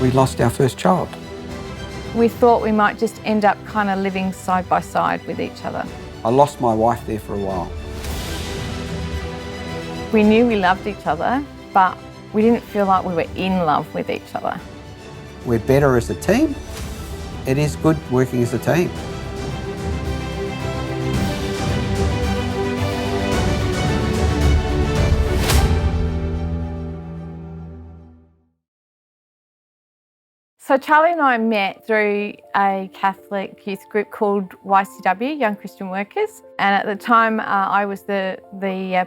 we lost our first child. We thought we might just end up kind of living side by side with each other. I lost my wife there for a while. We knew we loved each other, but we didn't feel like we were in love with each other. We're better as a team. It is good working as a team. So Charlie and I met through a Catholic youth group called YCW, Young Christian Workers. And at the time, I was the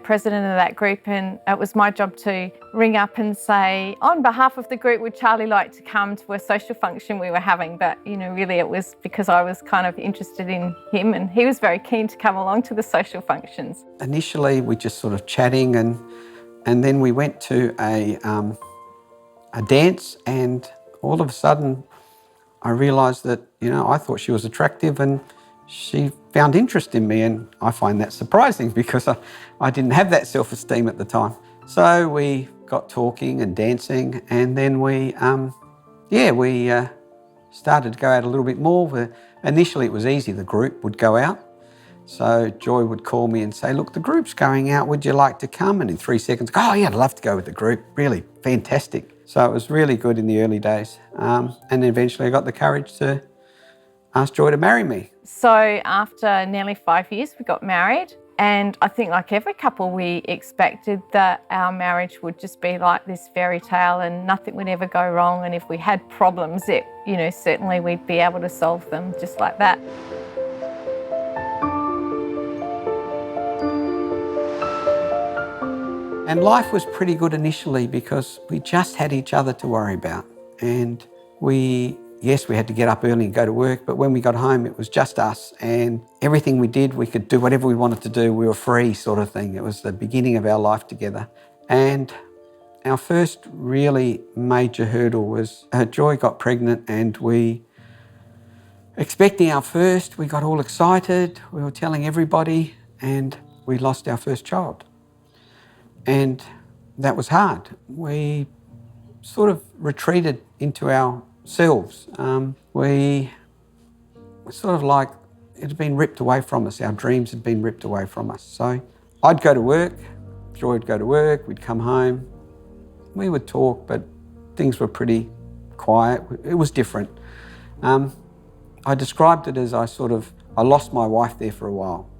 president of that group, and it was my job to ring up and say, on behalf of the group, would Charlie like to come to a social function we were having? But, really it was because I was kind of interested in him, and he was very keen to come along to the social functions. Initially, we just sort of chatting, and then we went to a dance, and all of a sudden, I realised that, I thought she was attractive and she found interest in me, and I find that surprising because I didn't have that self-esteem at the time. So we got talking and dancing, and then we started to go out a little bit more. Initially it was easy, the group would go out. So Joy would call me and say, look, the group's going out, would you like to come? And in 3 seconds, oh yeah, I'd love to go with the group, really fantastic. So it was really good in the early days. And then eventually I got the courage to ask Joy to marry me. So after nearly 5 years, we got married. And I think like every couple, we expected that our marriage would just be like this fairy tale and nothing would ever go wrong. And if we had problems, certainly we'd be able to solve them just like that. And life was pretty good initially because we just had each other to worry about. And we had to get up early and go to work, but when we got home, it was just us, and everything we did, we could do whatever we wanted to do. We were free, sort of thing. It was the beginning of our life together. And our first really major hurdle was Joy got pregnant, and expecting our first, we got all excited. We were telling everybody, and we lost our first child. And that was hard. We sort of retreated into ourselves. We were sort of like, it had been ripped away from us. Our dreams had been ripped away from us. So I'd go to work, Joy would go to work, we'd come home. We would talk, but things were pretty quiet. It was different. I described it as I lost my wife there for a while.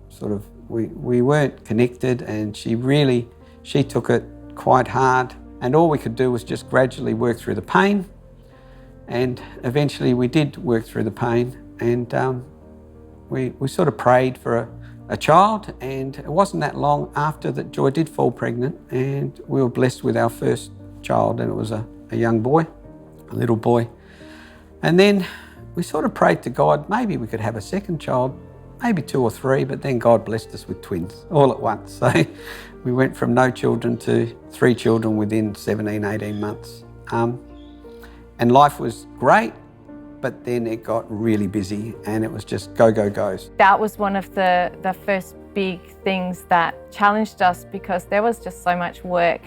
We weren't connected, and she took it quite hard, and all we could do was just gradually work through the pain. And eventually we did work through the pain, and we sort of prayed for a child, and it wasn't that long after that Joy did fall pregnant, and we were blessed with our first child, and it was a young boy, a little boy. And then we sort of prayed to God, maybe we could have a second child, maybe 2 or 3, but then God blessed us with twins all at once. So we went from no children to 3 children within 17, 18 months. And life was great, but then it got really busy, and it was just go, go, goes. That was one of the first big things that challenged us, because there was just so much work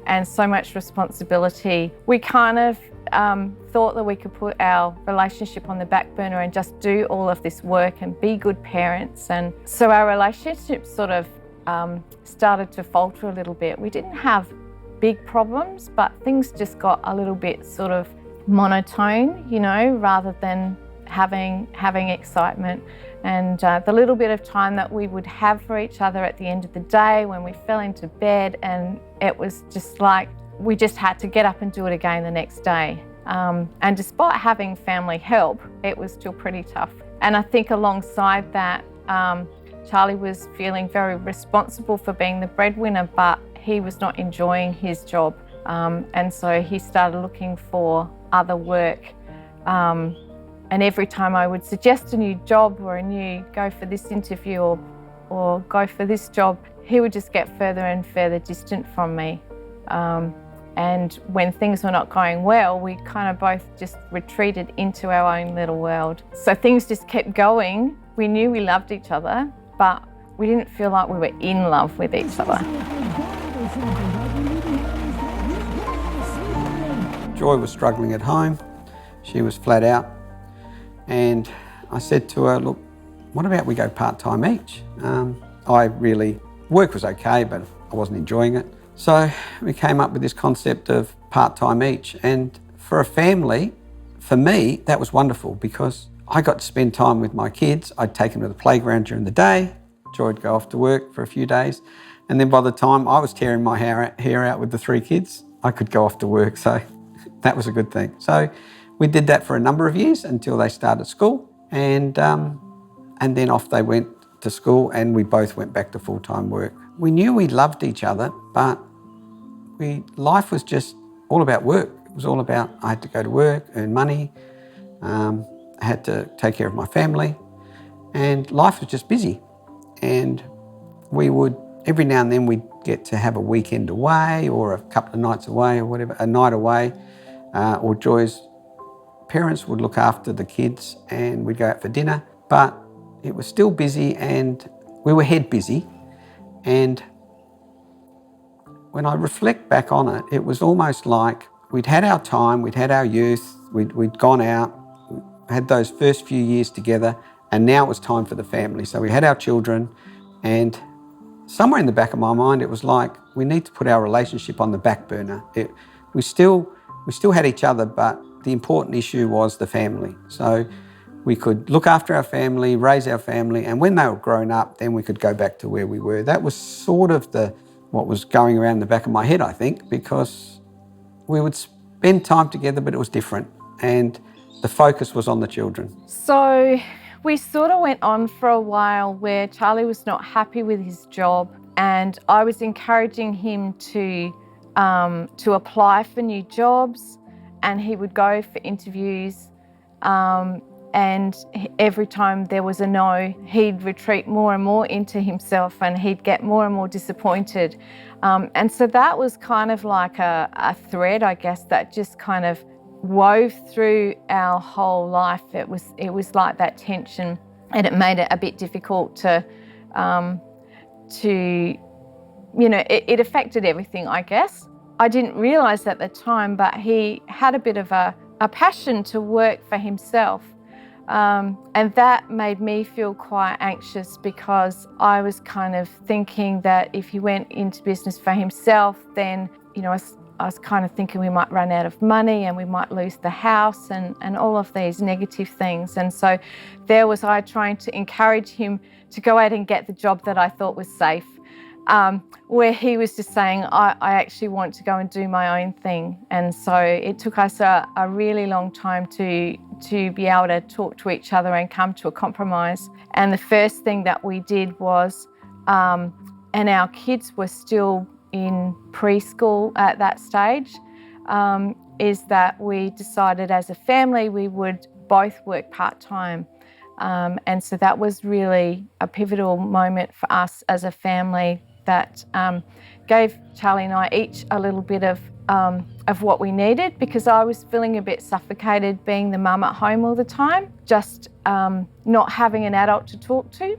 and so much responsibility. We kind of thought that we could put our relationship on the back burner and just do all of this work and be good parents. And so our relationship sort of started to falter a little bit. We didn't have big problems, but things just got a little bit sort of monotone, rather than having excitement. And the little bit of time that we would have for each other at the end of the day when we fell into bed, and it was just like we just had to get up and do it again the next day. And despite having family help, it was still pretty tough. And I think alongside that, Charlie was feeling very responsible for being the breadwinner, but he was not enjoying his job. And so he started looking for other work. And every time I would suggest a new job or go for this interview or go for this job, he would just get further and further distant from me. And when things were not going well, we kind of both just retreated into our own little world. So things just kept going. We knew we loved each other, but we didn't feel like we were in love with each other. Joy was struggling at home. She was flat out. And I said to her, look, what about we go part-time each? Work was okay, but I wasn't enjoying it. So we came up with this concept of part-time each. And for a family, for me, that was wonderful because I got to spend time with my kids. I'd take them to the playground during the day. Joy would go off to work for a few days. And then by the time I was tearing my hair out with the 3 kids, I could go off to work. So that was a good thing. So we did that for a number of years until they started school. And then off they went to school and we both went back to full-time work. We knew we loved each other, but life was just all about work. It was all about, I had to go to work, earn money, I had to take care of my family, and life was just busy. And every now and then we'd get to have a weekend away or a couple of nights away or whatever, a night away, or Joy's parents would look after the kids and we'd go out for dinner. But it was still busy and we were head busy. And when I reflect back on it, it was almost like we'd had our time, we'd had our youth, we'd gone out, had those first few years together, and now it was time for the family. So we had our children, and somewhere in the back of my mind, it was like, we need to put our relationship on the back burner. We still had each other, but the important issue was the family. So we could look after our family, raise our family, and when they were grown up, then we could go back to where we were. That was sort of what was going around the back of my head, I think, because we would spend time together, but it was different. And the focus was on the children. So we sort of went on for a while where Charlie was not happy with his job, and I was encouraging him to apply for new jobs, and he would go for interviews. And every time there was a no, he'd retreat more and more into himself and he'd get more and more disappointed. And so that was kind of like a thread, I guess, that just kind of wove through our whole life. It was like that tension, and it made it a bit difficult to it affected everything, I guess. I didn't realise at the time, but he had a bit of a passion to work for himself. And that made me feel quite anxious because I was kind of thinking that if he went into business for himself, then, I was kind of thinking we might run out of money and we might lose the house and all of these negative things. And so there was I trying to encourage him to go out and get the job that I thought was safe, where he was just saying, I actually want to go and do my own thing. And so it took us a really long time to be able to talk to each other and come to a compromise. And the first thing that we did was, and our kids were still in preschool at that stage, is that we decided as a family we would both work part-time. And so that was really a pivotal moment for us as a family that gave Charlie and I each a little bit of what we needed, because I was feeling a bit suffocated being the mum at home all the time, just not having an adult to talk to.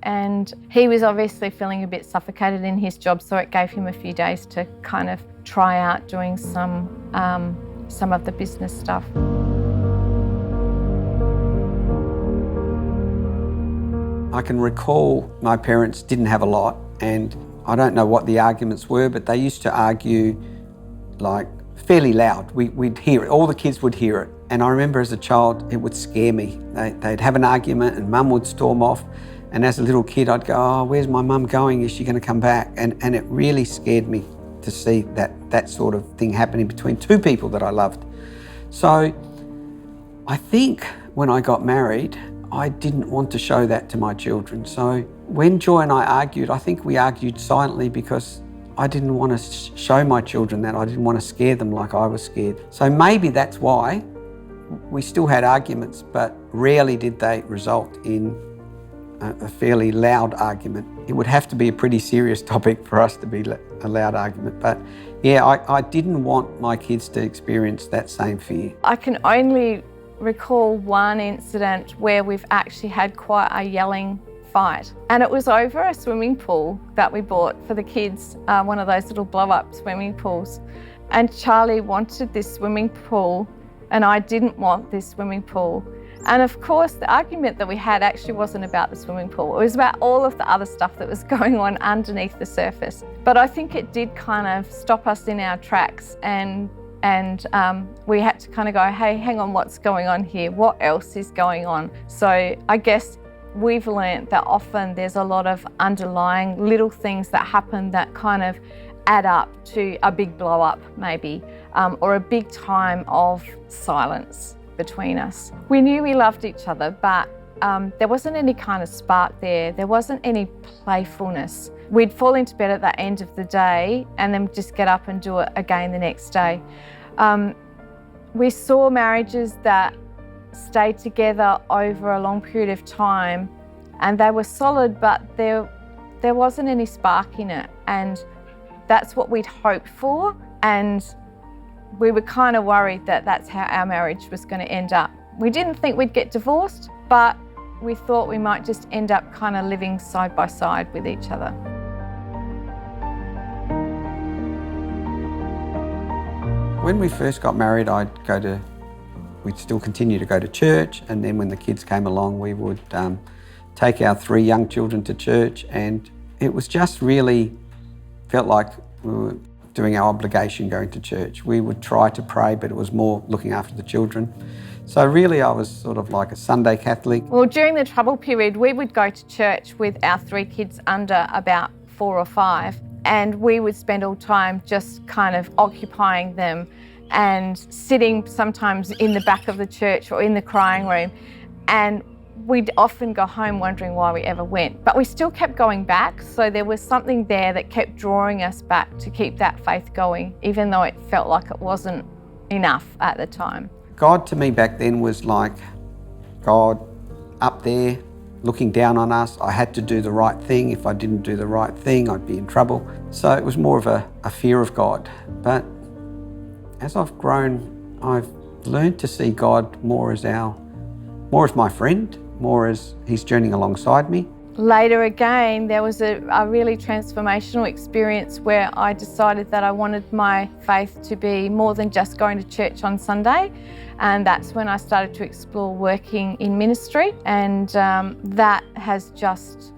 And he was obviously feeling a bit suffocated in his job, so it gave him a few days to kind of try out doing some of the business stuff. I can recall my parents didn't have a lot, and I don't know what the arguments were, but they used to argue like fairly loud. We'd hear it, all the kids would hear it. And I remember as a child, it would scare me. They'd have an argument and mum would storm off. And as a little kid, I'd go, oh, where's my mum going? Is she going to come back? And it really scared me to see that sort of thing happening between two people that I loved. So I think when I got married, I didn't want to show that to my children. So when Joy and I argued, I think we argued silently because I didn't want to show my children that. I didn't want to scare them like I was scared. So maybe that's why we still had arguments, but rarely did they result in a fairly loud argument. It would have to be a pretty serious topic for us to be a loud argument. But yeah, I didn't want my kids to experience that same fear. I can only recall one incident where we've actually had quite a yelling fight. And it was over a swimming pool that we bought for the kids, one of those little blow-up swimming pools. And Charlie wanted this swimming pool and I didn't want this swimming pool. And of course, the argument that we had actually wasn't about the swimming pool. It was about all of the other stuff that was going on underneath the surface. But I think it did kind of stop us in our tracks, and we had to kind of go, hey, hang on, what's going on here? What else is going on? So I guess we've learned that often there's a lot of underlying little things that happen that kind of add up to a big blow up maybe, or a big time of silence between us. We knew we loved each other, but there wasn't any kind of spark there. There wasn't any playfulness. We'd fall into bed at the end of the day and then just get up and do it again the next day. We saw marriages that stayed together over a long period of time, and they were solid, but there wasn't any spark in it, and that's what we'd hoped for, and we were kind of worried that that's how our marriage was going to end up. We didn't think we'd get divorced, but we thought we might just end up kind of living side by side with each other. When we first got married, we'd still continue to go to church, and then when the kids came along, we would take our 3 young children to church, and it was just really felt like we were doing our obligation going to church. We would try to pray, but it was more looking after the children. So really I was sort of like a Sunday Catholic. Well, during the trouble period, we would go to church with our 3 kids under about 4 or 5, and we would spend all time just kind of occupying them and sitting sometimes in the back of the church or in the crying room, and we'd often go home wondering why we ever went. But we still kept going back, so there was something there that kept drawing us back to keep that faith going, even though it felt like it wasn't enough at the time. God to me back then was like God up there looking down on us. I had to do the right thing. If I didn't do the right thing, I'd be in trouble. So it was more of a fear of God. But as I've grown, I've learned to see God more as my friend, more as He's journeying alongside me. Later again, there was a really transformational experience where I decided that I wanted my faith to be more than just going to church on Sunday. And that's when I started to explore working in ministry. And that has just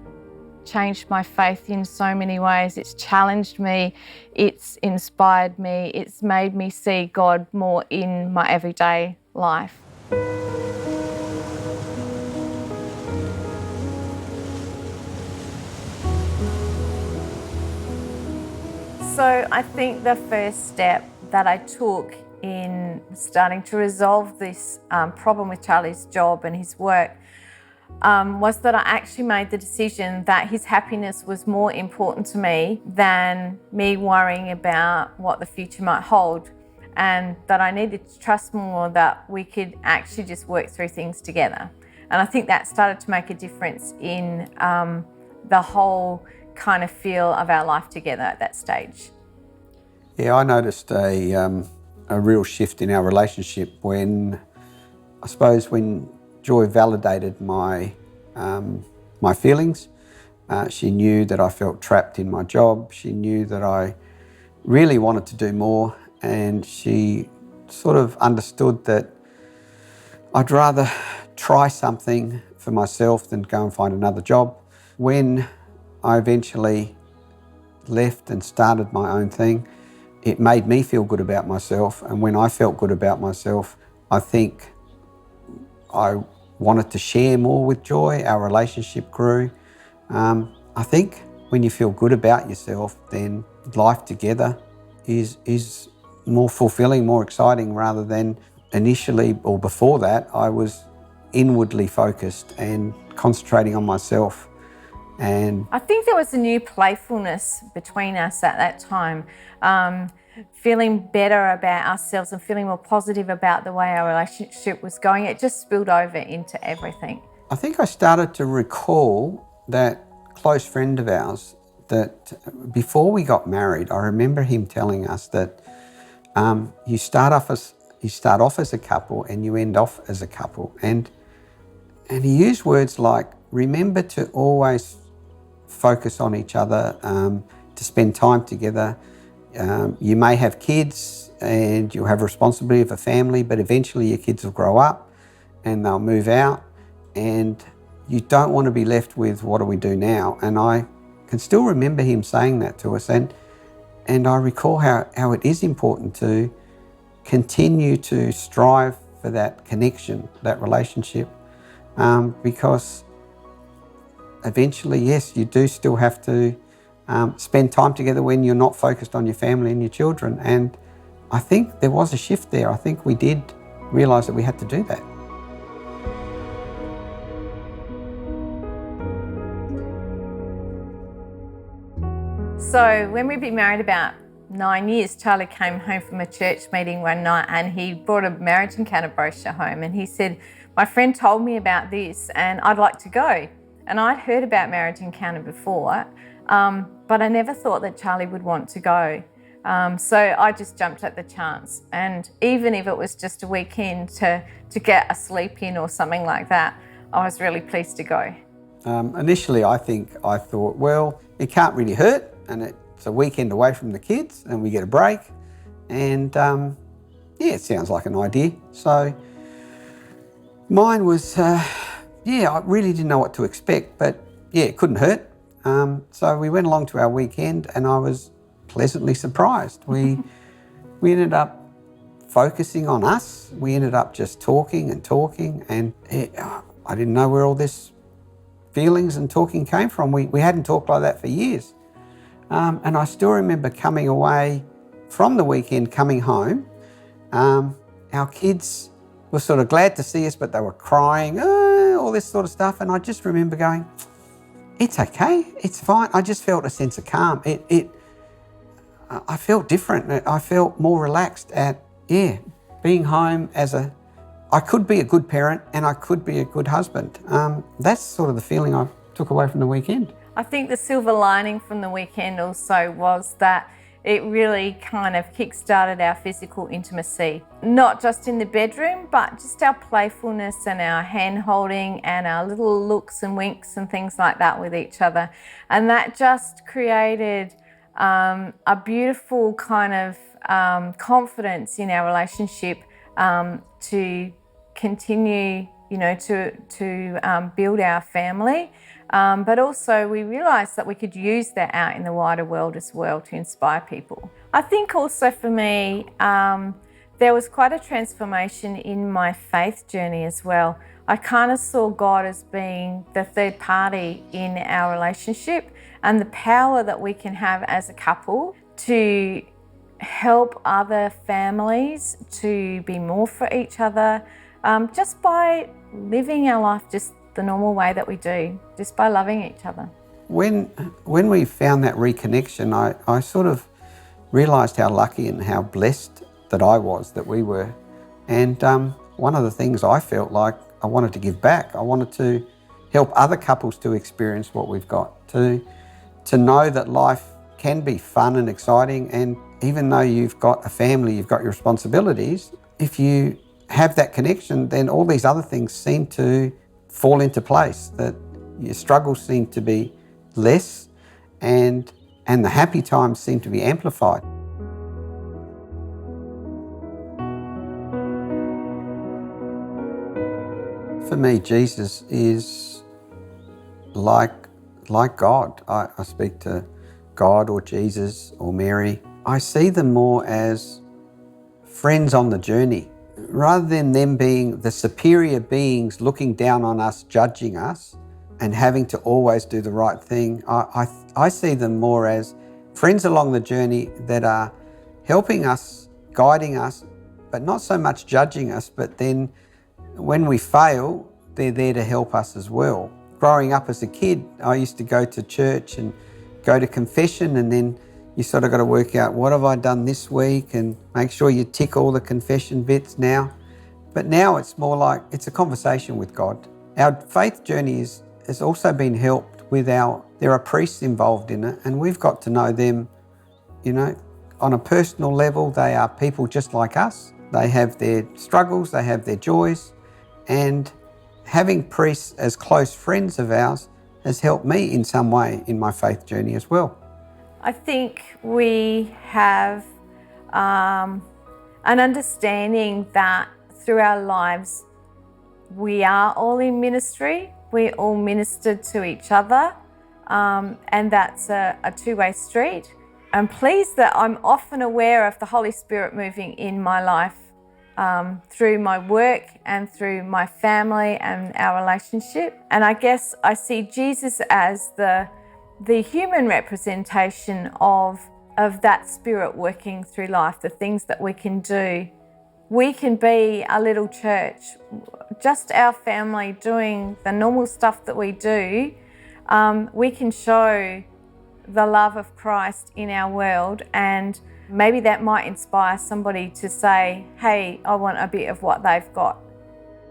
changed my faith in so many ways. It's challenged me, it's inspired me, it's made me see God more in my everyday life. So I think the first step that I took in starting to resolve this problem with Charlie's job and his work was that I actually made the decision that his happiness was more important to me than me worrying about what the future might hold, and that I needed to trust more that we could actually just work through things together. And I think that started to make a difference in the whole kind of feel of our life together at that stage. Yeah, I noticed a real shift in our relationship when Joy validated my feelings. She knew that I felt trapped in my job. She knew that I really wanted to do more, and she sort of understood that I'd rather try something for myself than go and find another job. When I eventually left and started my own thing, it made me feel good about myself, and when I felt good about myself, I think I wanted to share more with Joy. Our relationship grew. I think when you feel good about yourself, then life together is more fulfilling, more exciting, rather than initially or before that I was inwardly focused and concentrating on myself. And I think there was a new playfulness between us at that time, feeling better about ourselves and feeling more positive about the way our relationship was going. It just spilled over into everything. I think I started to recall that close friend of ours that before we got married, I remember him telling us that you start off as a couple and you end off as a couple. And he used words like, remember to always focus on each other, to spend time together, You may have kids and you'll have responsibility of a family, but eventually your kids will grow up and they'll move out, and you don't want to be left with, what do we do now? And I can still remember him saying that to us, and I recall how it is important to continue to strive for that connection, that relationship, because eventually, yes, you do still have to spend time together when you're not focused on your family and your children. And I think there was a shift there. I think we did realise that we had to do that. So when we'd been married about 9 years, Charlie came home from a church meeting one night and he brought a marriage encounter brochure home, and he said, my friend told me about this and I'd like to go. And I'd heard about marriage encounter before, but I never thought that Charlie would want to go. So I just jumped at the chance, and even if it was just a weekend to get a sleep in or something like that, I was really pleased to go. Initially, I thought, well, it can't really hurt, and it's a weekend away from the kids and we get a break, and yeah, it sounds like an idea. So mine was, yeah, I really didn't know what to expect, but yeah, it couldn't hurt. So we went along to our weekend and I was pleasantly surprised. We ended up focusing on us. We ended up just talking, and I didn't know where all this feelings and talking came from. We hadn't talked like that for years. And I still remember coming away from the weekend, coming home. Our kids were sort of glad to see us, but they were crying, all this sort of stuff. And I just remember going, it's okay, it's fine. I just felt a sense of calm. I felt different. I felt more relaxed at, being home I could be a good parent and I could be a good husband. That's sort of the feeling I took away from the weekend. I think the silver lining from the weekend also was that it really kind of kick-started our physical intimacy, not just in the bedroom, but just our playfulness and our hand-holding and our little looks and winks and things like that with each other. And that just created a beautiful kind of confidence in our relationship to continue, to build our family. But also we realised that we could use that out in the wider world as well to inspire people. I think also for me, there was quite a transformation in my faith journey as well. I kind of saw God as being the third party in our relationship, and the power that we can have as a couple to help other families to be more for each other, just by living our life just the normal way that we do, just by loving each other. When we found that reconnection, I sort of realised how lucky and how blessed that I was, that we were. And one of the things I felt like I wanted to give back. I wanted to help other couples to experience what we've got, to know that life can be fun and exciting. And even though you've got a family, you've got your responsibilities, if you have that connection, then all these other things seem to fall into place, that your struggles seem to be less and the happy times seem to be amplified. For me, Jesus is like God. I speak to God or Jesus or Mary. I see them more as friends on the journey. Rather than them being the superior beings looking down on us, judging us, and having to always do the right thing, I see them more as friends along the journey that are helping us, guiding us, but not so much judging us, but then when we fail, they're there to help us as well. Growing up as a kid, I used to go to church and go to confession, and then you sort of got to work out, what have I done this week, and make sure you tick all the confession bits now. But now it's more like it's a conversation with God. Our faith journey has also been helped with there are priests involved in it, and we've got to know them, on a personal level. They are people just like us. They have their struggles, they have their joys, and having priests as close friends of ours has helped me in some way in my faith journey as well. I think we have an understanding that through our lives, we are all in ministry. We all minister to each other, and that's a two-way street. I'm pleased that I'm often aware of the Holy Spirit moving in my life through my work and through my family and our relationship. And I guess I see Jesus as the human representation of that Spirit working through life, the things that we can do. We can be a little church, just our family doing the normal stuff that we do. We can show the love of Christ in our world, and maybe that might inspire somebody to say, hey, I want a bit of what they've got.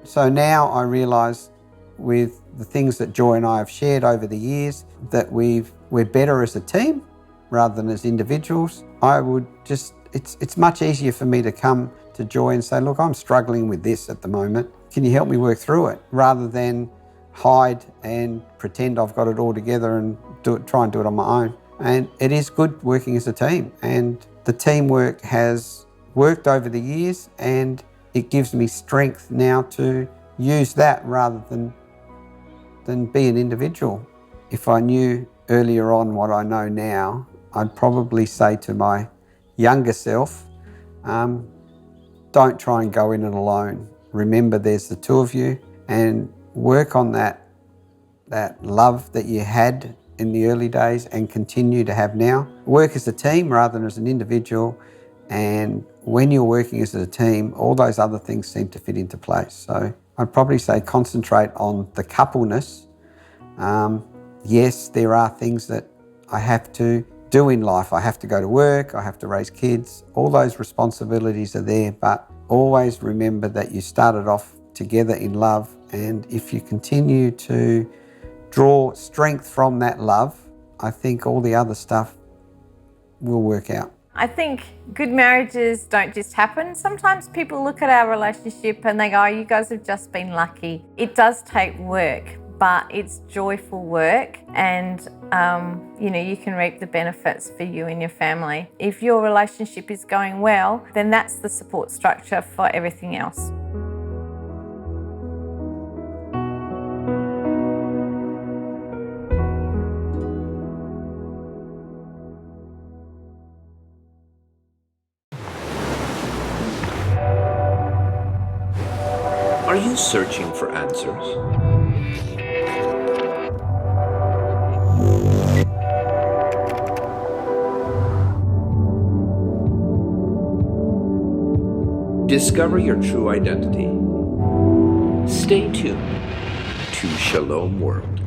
So now I realise with the things that Joy and I have shared over the years that we're better as a team rather than as individuals. It's much easier for me to come to Joy and say, look, I'm struggling with this at the moment. Can you help me work through it? Rather than hide and pretend I've got it all together and try and do it on my own. And it is good working as a team. And the teamwork has worked over the years, and it gives me strength now to use that rather than be an individual. If I knew earlier on what I know now, I'd probably say to my younger self, don't try and go in it alone. Remember there's the two of you, and work on that love that you had in the early days and continue to have now. Work as a team rather than as an individual, and when you're working as a team, all those other things seem to fit into place. So I'd probably say concentrate on the coupleness. Yes, there are things that I have to do in life. I have to go to work, I have to raise kids, all those responsibilities are there, but always remember that you started off together in love, and if you continue to draw strength from that love, I think all the other stuff will work out. I think good marriages don't just happen. Sometimes people look at our relationship and they go, oh, you guys have just been lucky. It does take work, but it's joyful work, and you can reap the benefits for you and your family. If your relationship is going well, then that's the support structure for everything else. Are you searching for answers? Discover your true identity. Stay tuned to Shalom World.